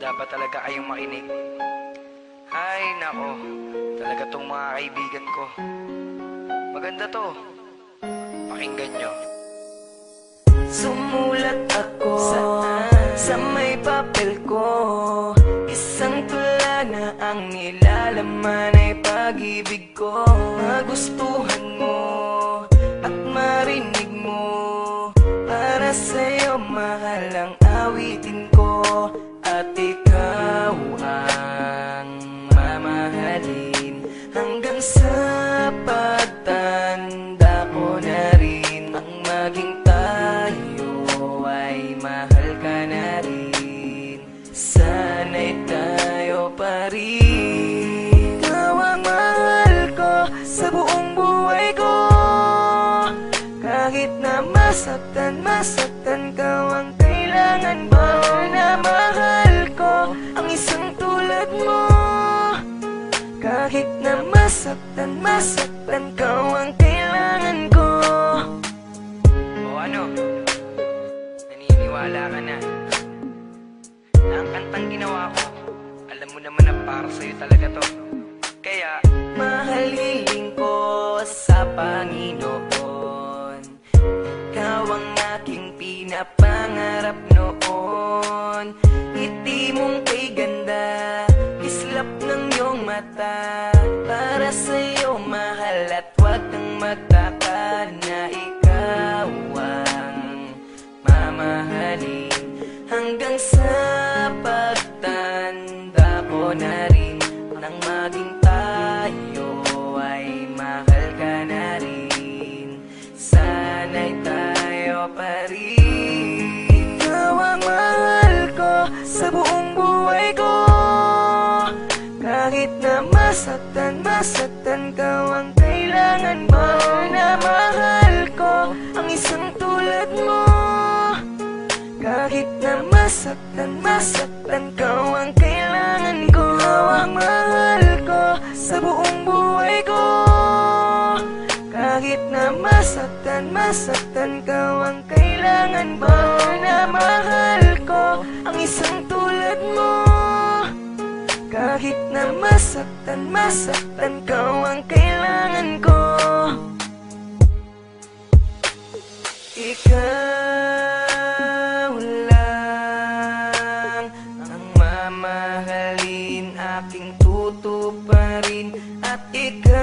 dapat talaga kayong makinig. Ay, nako, talaga tong mga kaibigan ko. Maganda to. Pakinggan nyo. Sumulat ako sa may papel ko. Isang tula na ang nilalaman ay pag-ibig ko. Magustuhan mo at marinig mo. Para sa'yo mahal ang awitin ko. At ikaw ang mamahalin hanggang sa pagtanda ko na rin. Ang maging tayo ay mahal ka na rin. Sana'y tayo pa rin. Ikaw ang mahal ko sa buong buhay ko. Kahit na masaktan ka, ang kailangan ba na mahal ko ang isang tulad mo. Kahit na masaktan ka, ang kailangan ko. O ano? Naniniwala ka na? Na ang kantang ginawa ko, alam mo naman na para sa'yo talaga to. Kaya, mahalin ko sa Panginoon. Ikaw ang aking pinapangarap noon. Ngiti mong kay ganda, islap ng iyong mata. Para sa'yo mahal at huwag kang magtaka na ikaw ang mamahalin hanggang sa pagtanda ko na rin. Nang maging tayo ay mahal ka na rin. Sana'y tayo pa rin. Ikaw ang mahal ko sa buong buhay ko. Kahit na masaktan ka, ang kailangan ba na mahal ko ang isang tulad mo. Kahit na masaktan ka, ang kailangan ko. Ikaw ang mahal ko sa buong buhay ko. Kahit na masaktan ka, ang kailangan ba na mahal ko ang isang tulad mo. Kahit na masaktan ka, ang kailangan ko. Ikaw lang ang mamahalin, aking tutuparin. At ikaw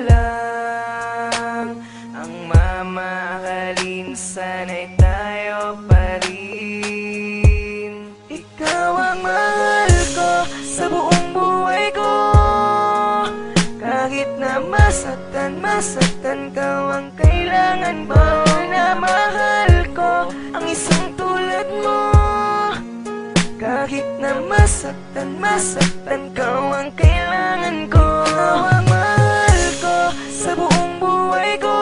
lang ang mamahalin, sana'y tayo pa rin. Ikaw ang mahal ko sa buong buhay ko. Kahit na masaktan ka, ang kailangan ba na mahal ko ang isang tulad mo. Kahit na masaktan ka, ang kailangan ko. Ikaw ang mahal ko sa buong buhay ko.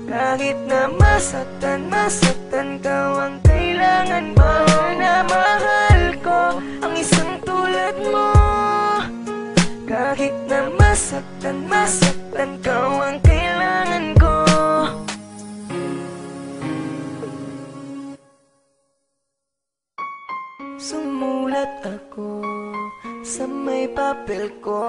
Kahit na masaktan ka, ang kailangan ba na mahal ko ang isang tulad mo. Kahit na masaktan ka, ang kailangan ko. Sumulat ako sa may papel ko.